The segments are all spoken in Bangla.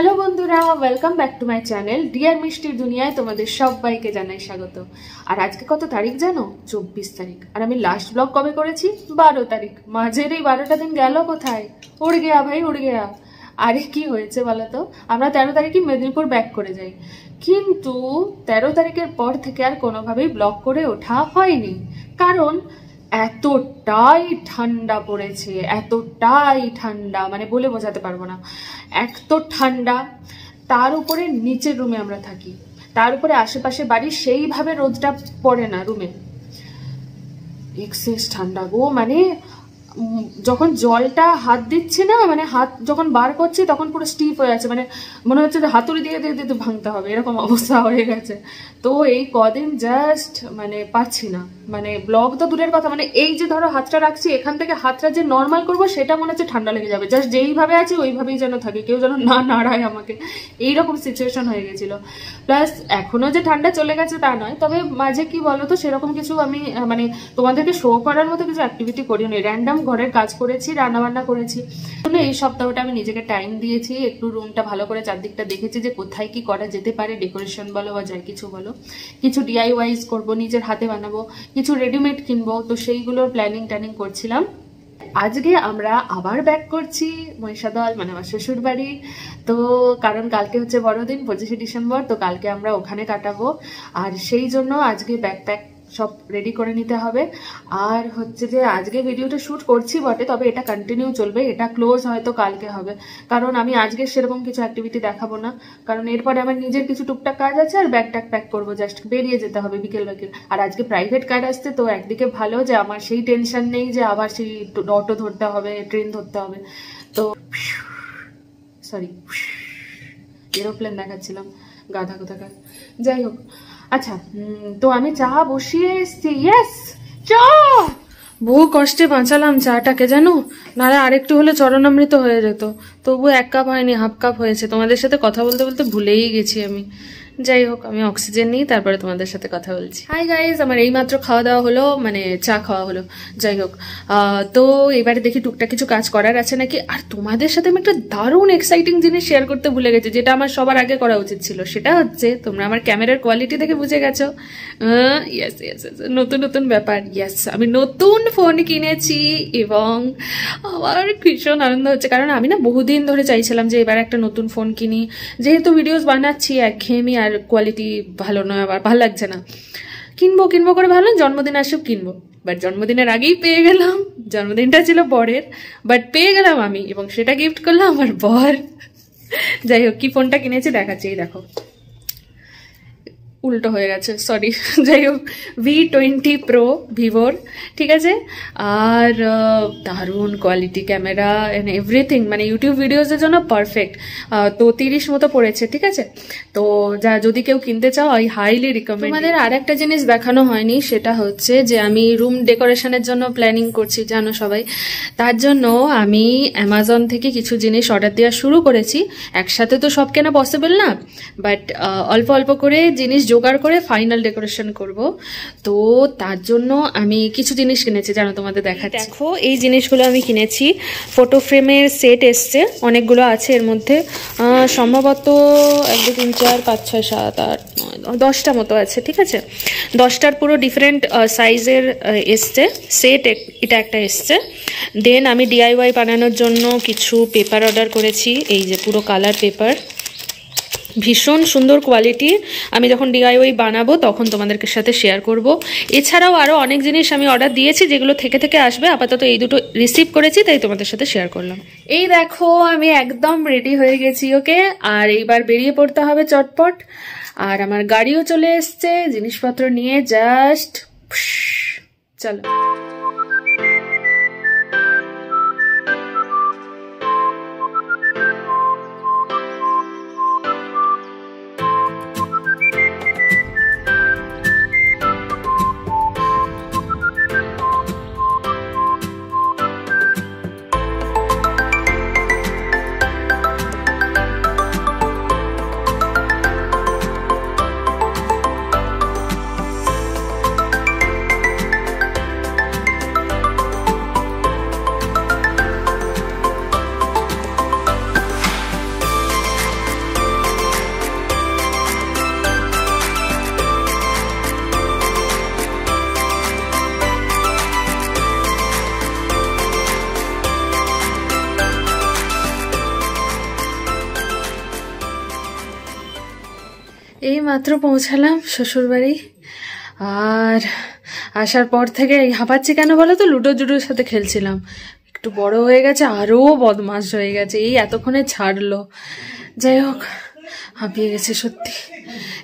হ্যালো বন্ধুরা, welcome back to my channel deer মিষ্টির দুনিয়ায় তোমাদের সবাইকে জানাই স্বাগত। আর আজকে কত তারিখ জানো? 24 তারিখ। আর আমি লাস্ট ব্লগ কবে করেছি? 12 তারিখ। মাঝের এই 12টা দিন গেল কোথায়? উড় গেয়া ভাই, উড় গেয়া। আরে কি হয়েছে বলো তো, আমরা 13 তারিখে মেদিনীপুর ব্যাক করে যাই, কিন্তু 13 তারিখের পর থেকে আর কোনোভাবেই ব্লগ করে ওঠা হয়নি। কারণ এতটাই ঠান্ডা পড়েছে, এতটাই ঠান্ডা, মানে বলে বোঝাতে পারবো না। এক তো ঠান্ডা, তার উপরে নিচের রুমে আমরা থাকি, তার উপরে আশেপাশে বাড়ি, সেইভাবে রোদটা পড়ে না রুমে। এক্সেস ঠান্ডা গো, মানে যখন জলটা হাত দিচ্ছি না, মানে হাত যখন বার করছি তখন পুরো স্টিফ হয়ে আছে, মানে মনে হচ্ছে যে হাতুড়ি দিয়ে দিয়ে দিয়ে ভাঙতে হবে, এরকম অবস্থা হয়ে গেছে। তো এই কদিন জাস্ট মানে পাচ্ছি না, মানে ব্লগ তো দূরের কথা, মানে এই যে ধরো হাতটা রাখছি, এখান থেকে হাতটা যে নর্মাল করবো সেটা মনে হচ্ছে ঠান্ডা লেগে যাবে। জাস্ট যেইভাবে আছে ওইভাবেই যেন থাকে, কেউ যেন না নাড়ায় আমাকে, এইরকম সিচুয়েশন হয়ে গেছিল। প্লাস এখনো যে ঠান্ডা চলে গেছে তা নয়, তবে মাঝে কি বলতো, সেরকম কিছু আমি মানে তোমাদেরকে শো করার মতো কিছু অ্যাক্টিভিটি করিনি। র্যান্ডাম ঘরের কাজ করেছি, রান্নাবান্না করেছি। এই সপ্তাহটা আমি নিজেকে টাইম দিয়েছি, একটু রুমটা ভালো করে চারদিকটা দেখেছি যে কোথায় কি করা যেতে পারে, ডেকোরেশন বলো বা যাই কিছু বলো। কিছু ডিআইওয়াইজ করবো, নিজের হাতে বানাবো, কিছু রেডিমেড কিনবো, তো সেইগুলোর প্ল্যানিং ট্যানিং করছিলাম। আজকে আমরা আবার ব্যাক করছি মহিষাদল, মানে আমার শ্বশুর বাড়ি। তো কারণ কালকে হচ্ছে বড়দিন, 25শে ডিসেম্বর, তো কালকে আমরা ওখানে কাটাবো। আর সেই জন্য আজকে ব্যাকপ্যাক সব রেডি করে নিতে হবে। আর হচ্ছে যে আজকে ভিডিওটা শ্যুট করছি বটে, তবে এটা কন্টিনিউ চলবে, এটা ক্লোজ হয়তো কালকে হবে। কারণ আমি আজকে সেরকম কিছু অ্যাক্টিভিটি দেখাবো না, কারণ এরপরে আমার নিজের কিছু টুকটাক কাজ আছে, আর ব্যাগটাক প্যাক করবো, জাস্ট বেরিয়ে যেতে হবে বিকেল বিকেল। আর আজকে প্রাইভেট কার আসতে, তো একদিকে ভালো যে আমার সেই টেনশন নেই যে আবার সেই অটো ধরতে হবে, ট্রেন ধরতে হবে। তো সরি, এরোপ্লেন দেখাচ্ছিলাম, গাধা কোথাকার। যাই হোক, আচ্ছা, তো আমি চা বসিয়ে এসছি। ইয়েস, চা বহু কষ্টে বাঁচালাম চাটাকে, জানো, নাহলে আরেকটু হলে চরণামৃত হয়ে যেত। তবু 1 কাপ হয়নি, হাফ কাপ হয়েছে। তোমাদের সাথে কথা বলতে বলতে ভুলেই গেছি আমি। যাই হোক, আমি অক্সিজেন নিই, তারপরে তোমাদের সাথে কথা বলছি। হাই গাইজ, আমার এইমাত্র খাওয়া দাওয়া হলো, মানে চা খাওয়া হলো। যাই হোক, তো এবারে দেখি টুকটাক কিছু কাজ করার আছে নাকি। আর তোমাদের সাথে আমি একটা দারুণ এক্সাইটিং জিনিস শেয়ার করতে ভুলে গেছি, যেটা আমার সবার আগে করা উচিত ছিল। সেটা হচ্ছে, তোমরা আমার ক্যামেরার কোয়ালিটি দেখে বুঝে গেছো। ইয়েস ইয়েস, নতুন নতুন ব্যাপার। ইয়েস, আমি নতুন ফোন কিনেছি এবং আমার ভীষণ আনন্দ হচ্ছে। কারণ আমি না বহুদিন ধরে চাইছিলাম যে এবার একটা নতুন ফোন কিনি, যেহেতু ভিডিওস বানাচ্ছি একঘেয়েমি, আর কোয়ালিটি ভালো নয়, আবার ভালো লাগছে না। কিনবো কিনবো করে ভাবলাম জন্মদিন আসুক কিনবো, বাট জন্মদিনের আগেই পেয়ে গেলাম। জন্মদিনটা ছিল বরের, বাট পেয়ে গেলাম আমি, এবং সেটা গিফট করলাম আমার বর। যাই হোক, কি ফোনটা কিনেছি দেখাচ্ছি, এই দেখো। উল্টো হয়ে গেছে, সরি। যাই হোক, V20 Pro ভিভোর, ঠিক আছে। আর দারুণ কোয়ালিটি ক্যামেরা এন্ড এভরিথিং, মানে ইউটিউব ভিডিওসের জন্য পারফেক্ট। তো 30 মতো পড়েছে, ঠিক আছে। তো যা, যদি কেউ কিনতে চাও, আই হাইলি রিকমেন্ড। তোমাদের আর একটা জিনিস দেখানো হয়নি, সেটা হচ্ছে যে আমি রুম ডেকোরেশনের জন্য প্ল্যানিং করছি, জানো সবাই। তার জন্য আমি অ্যামাজন থেকে কিছু জিনিস অর্ডার দেওয়া শুরু করেছি। একসাথে তো সব কেনা পসিবল না, বাট অল্প অল্প করে জিনিস জোগাড় করে ফাইনাল ডেকোরেশন করব। তো তার জন্য আমি কিছু জিনিস কিনেছি, জানো, তোমাদের দেখাচ্ছি। দেখো, এই জিনিসগুলো আমি কিনেছি। ফটো ফ্রেমের সেট এসছে, অনেকগুলো আছে এর মধ্যে, সম্ভবত 1 2 3 4 5 6 7 8 9 10টা মতো আছে, ঠিক আছে। 10টার পুরো ডিফারেন্ট সাইজের এসছে সেট, এটা একটা এসছে। দেন আমি ডিআইওয়াই বানানোর জন্য কিছু পেপার অর্ডার করেছি, এই যে পুরো কালার পেপার, ভীষণ সুন্দর কোয়ালিটি। আমি যখন ডিআইওয়াই বানাবো তখন তোমাদেরকে সাথে শেয়ার করব। এছাড়াও আরও অনেক জিনিস আমি অর্ডার দিয়েছি, যেগুলো থেকে থেকে আসবে। আপাতত এই দুটো রিসিভ করেছি, তাই তোমাদের সাথে শেয়ার করলাম। এই দেখো, আমি একদম রেডি হয়ে গেছি, ওকে। আর এইবার বেরিয়ে পড়তে হবে চটপট। আর আমার গাড়িও চলে এসছে, জিনিসপত্র নিয়ে জাস্ট চলো। এই মাত্র পৌঁছালাম শ্বশুরবাড়ি। আর আসার পর থেকে এই হাঁপাচ্ছি কেন বলো তো, লুডো জুডোর সাথে খেলছিলাম, একটু বড় হয়ে গেছে, আরও বদমাশ হয়ে গেছে, এই এতক্ষণে ছাড়লো। যাই হোক, হাঁপিয়ে গেছে সত্যি।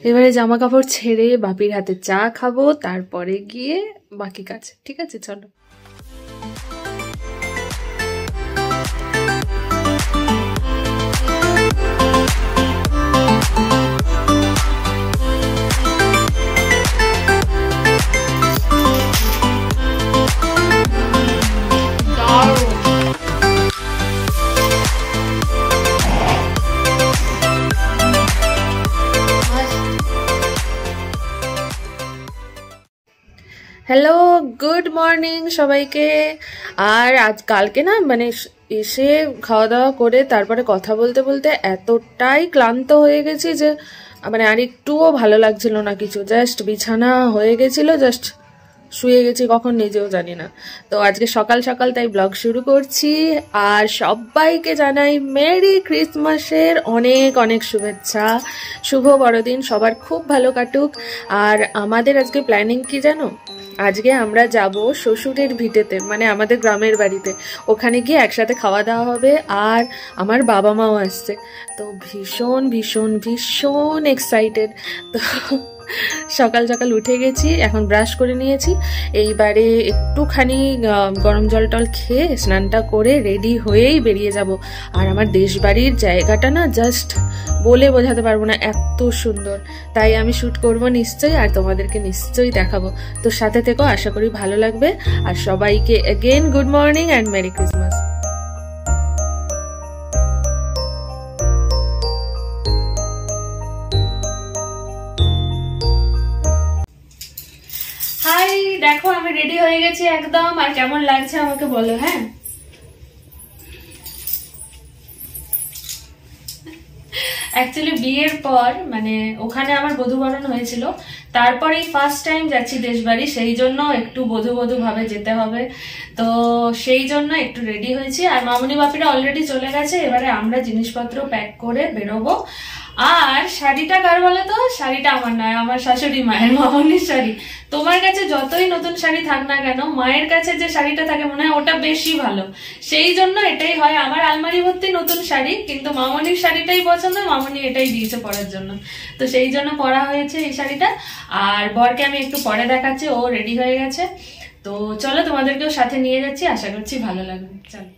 এবারে জামা কাপড় ছেড়ে বাপির হাতে চা খাবো, তারপরে গিয়ে বাকি কাজ। ঠিক আছে, চলো। হ্যালো, গুড মর্নিং সবাইকে। আর আজ কালকে না মানে এসে খাওয়া দাওয়া করে তারপরে কথা বলতে বলতে এতটাই ক্লান্ত হয়ে গেছি যে মানে আর একটুও ভালো লাগছিল না কিছু, জাস্ট বিছানা হয়ে গেছিল, জাস্ট শুয়ে গেছি কখন নিজেও জানি না। তো আজকে সকাল সকাল তাই ব্লগ শুরু করছি। আর সবাইকে জানাই মেরি ক্রিসমাসের অনেক অনেক শুভেচ্ছা, শুভ বড়দিন, সবার খুব ভালো কাটুক। আর আমাদের আজকে প্ল্যানিং কি জানো, আজকে আমরা যাব শ্বশুরের ভিটেতে, মানে আমাদের গ্রামের বাড়িতে। ওখানে গিয়ে একসাথে খাওয়া দাওয়া হবে, আর আমার বাবা মাও আসছে। তো ভীষণ ভীষণ ভীষণ এক্সাইটেড। তো সকাল সকাল উঠে গেছি, এখন ব্রাশ করে নিয়েছি, এইবারে একটুখানি গরম জল টল খেয়ে স্নানটা করে রেডি হয়েই বেরিয়ে যাব। আর আমার দেশবাড়ির জায়গাটা না জাস্ট বলে বোঝাতে পারবো না, এত সুন্দর। তাই আমি শ্যুট করবো নিশ্চয়ই, আর তোমাদেরকে নিশ্চয়ই দেখাবো। তো সাথে থেকো, আশা করি ভালো লাগবে। আর সবাইকে again good morning and merry Christmas. Hi, দেখো আমি রেডি হয়ে গেছি একদম। আর কেমন লাগছে আমাকে বলো। হ্যাঁ, অ্যাকচুয়ালি বিয়ের পর মানে ওখানে আমার বধূবরণ হয়েছিল, তারপরে ফার্স্ট টাইম যাচ্ছি দেশবাড়ি, সেই জন্য একটু বধূ বধূ ভাবে যেতে হবে। তো সেই জন্য একটু রেডি হয়েছি। আর মামুনি বাপিরা অলরেডি চলে গেছে, এবারে আমরা জিনিসপত্র প্যাক করে বেরোবো। আর শাড়িটা কার বলো তো, শাড়িটা আমার নয়, আমার শাশুড়ি মায়ের, মামুনির শাড়ি। তোমার কাছে যতই নতুন শাড়ি থাক না কেন, মায়ের কাছে যে শাড়িটা থাকে মনে হয় ওটা বেশি ভালো। সেই জন্য এটাই হয়, আমার আলমারি ভর্তি নতুন শাড়ি, কিন্তু মামুনির শাড়িটাই পছন্দ, মামুনি এটাই দিয়েছে পরার জন্য। তো সেই জন্য পরা হয়েছে এই শাড়িটা। আর বরকে আমি একটু পরে দেখাচ্ছি, ও রেডি হয়ে গেছে। তো চলো, তোমাদেরকেও সাথে নিয়ে যাচ্ছি, আশা করছি ভালো লাগবে। চলো।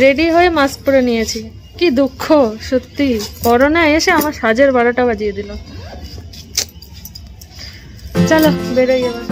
রেডি হয়ে মাস্ক পরে নিয়েছি, কি দুঃখ সত্যি, করোনা এসে আমার সাজের 12টা বাজিয়ে দিল। চলো বেরোই এবার।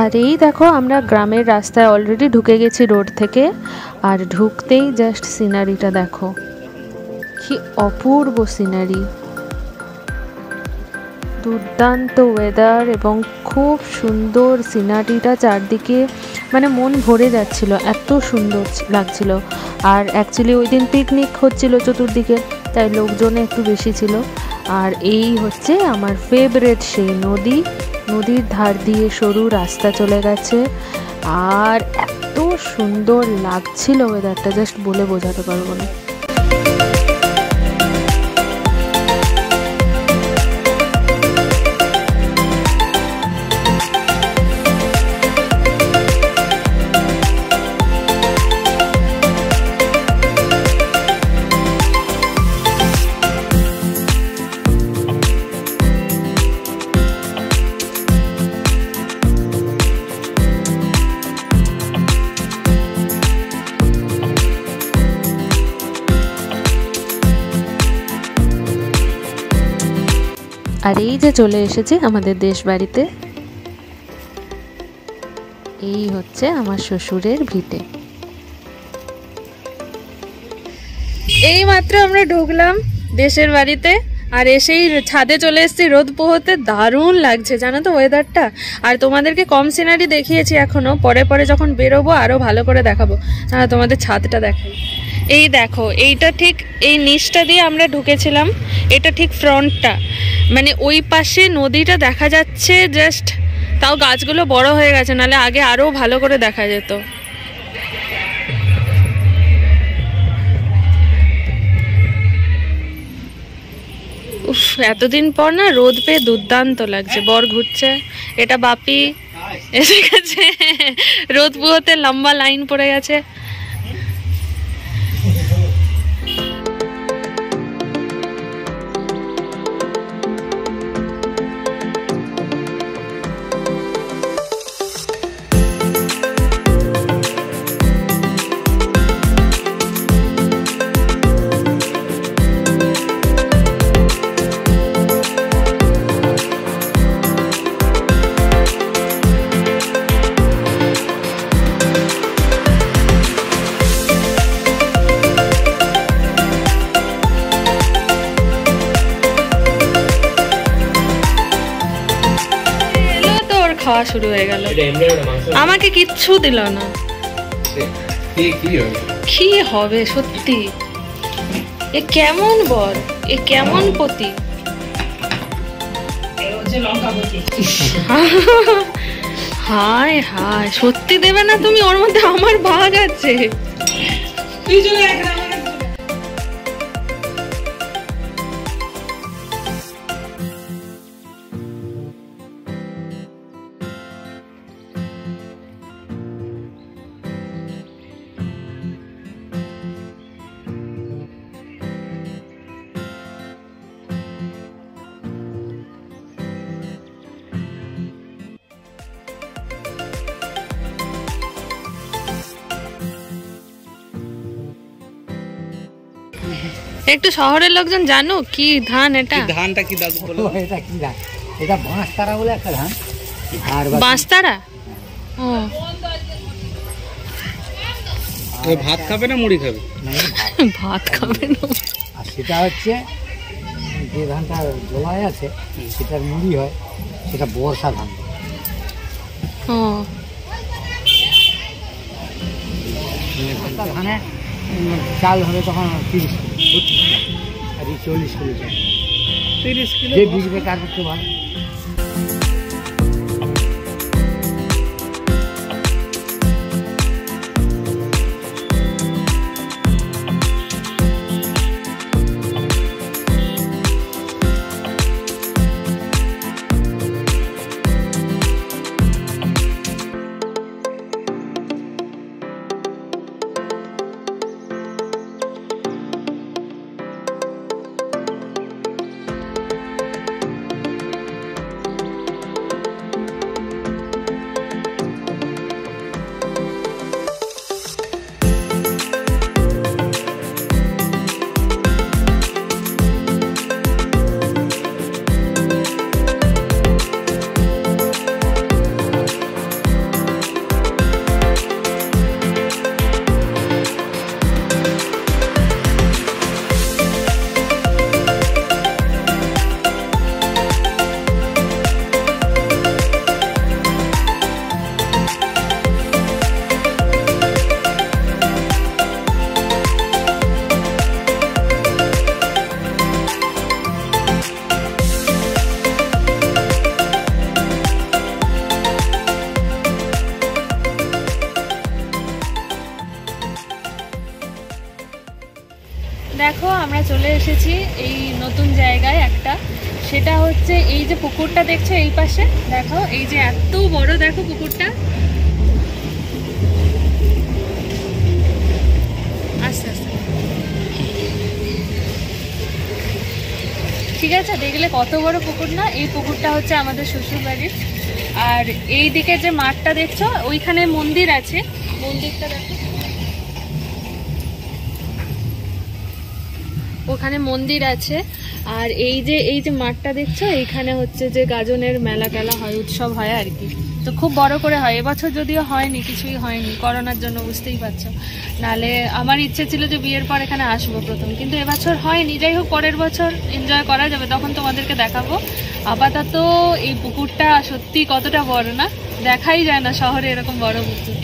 আর এই দেখো, আমরা গ্রামের রাস্তায় অলরেডি ঢুকে গেছি রোড থেকে। আর ঢুকতেই জাস্ট সিনারিটা দেখো, কি অপূর্ব সিনারি, দুর্দান্ত ওয়েদার এবং খুব সুন্দর সিনারিটা চারদিকে, মানে মন ভরে যাচ্ছিল, এত সুন্দর লাগছিল। আর অ্যাকচুয়ালি ওই দিন পিকনিক হচ্ছিল চতুর্দিকে, তাই লোকজন একটু বেশি ছিল। আর এই হচ্ছে আমার ফেভারিট সেই নদী, নদীর ধার দিয়ে সরু রাস্তা চলে গেছে। আর এত সুন্দর লাগছিল ওয়েদারটা, জাস্ট বলে বোঝাতে পারবো না। আর এই যে চলে এসেছি আমাদের দেশ বাড়িতে, এই হচ্ছে আমার শ্বশুরের ভিটে। এই মাত্র আমরা ঢুকলাম দেশের বাড়িতে, আর এসেই ছাদে চলে এসেছি রোদ পোহাতে। দারুণ লাগছে জানো তো ওয়েদারটা। আর তোমাদেরকে কম সিনারি দেখিয়েছি এখনো, পরে পরে যখন বেরোবো আরো ভালো করে দেখাবো। তোমাদের ছাদটা দেখাই। এই দেখো, এইটা ঠিক এই নিচটা দিয়ে আমরা ঢুকেছিলাম, এটা ঠিক ফ্রন্টটা, মানে ওই পাশে নদীটা দেখা যাচ্ছে জাস্ট। তাও গাছগুলো বড় হয়ে গেছে, নাহলে আগে আরো ভালো করে দেখা যেত। উফ, এতদিন পর না রোদ পেয়ে দুর্দান্ত লাগছে। বর ঘুরছে, এটা বাপি এসে গেছে, রোদ পোহাতে লম্বা লাইন পড়ে গেছে। খাওয়া শুরু হয়ে গেল, আমাকে কিচ্ছু দিল না। কি হবে সত্যি, এ কেমন বর, এ কেমন পতি। হায় হায়, সত্যি দেবে না তুমি? ওর মধ্যে আমার ভাগ আছে। একটু শহরের লোকজন জানো কি ধান এটা? ধানটা কি দাদু বলো? এটা কি ধান? এটা বাঁশতারা বলে একটা ধান। আর বাঁশতারা? ও, ভাত খাবে না মুড়ি খাবে? ভাত খাবে না। আর সেটা হচ্ছে যে ধানটা জলায় আছে সেটার মুড়ি হয়, সেটা বর্ষা ধান। ও, ধানে চাল হবে তখন 30 কিলো, আর 40 কিলো চাল। 30 কিলো যে বিজবে কার করতে ভালো। দেখো আমরা চলে এসেছি এই নতুন জায়গায় একটা, সেটা হচ্ছে এই যে পুকুরটা দেখছো এই পাশে, দেখো এই যে এত বড়, দেখো পুকুরটা। আস্তে আস্তে, ঠিক আছে, দেখলে কত বড় পুকুর না? এই পুকুরটা হচ্ছে আমাদের শ্বশুর বাড়ির। আর এই দিকে যে মাঠটা দেখছো ওইখানে মন্দির আছে, মন্দিরটা দেখো। ওখানে মন্দির আছে। আর এই যে মাঠটা দেখছো, এইখানে হচ্ছে যে গাজনের মেলা টেলা হয়, উৎসব হয় আর কি। তো খুব বড় করে হয়। এবছর যদিও হয়নি, কিছুই হয়নি করোনার জন্য, বুঝতেই পারছো। নালে আমার ইচ্ছে ছিল যে বিয়ের পর এখানে আসবো প্রথম, কিন্তু এবছর হয়নি। যাই হোক, পরের বছর এনজয় করা যাবে, তখন তোমাদেরকে দেখাবো। আপাতত এই পুকুরটা সত্যি কতটা বড় না, দেখাই যায় না শহরে এরকম বড় পুকুর।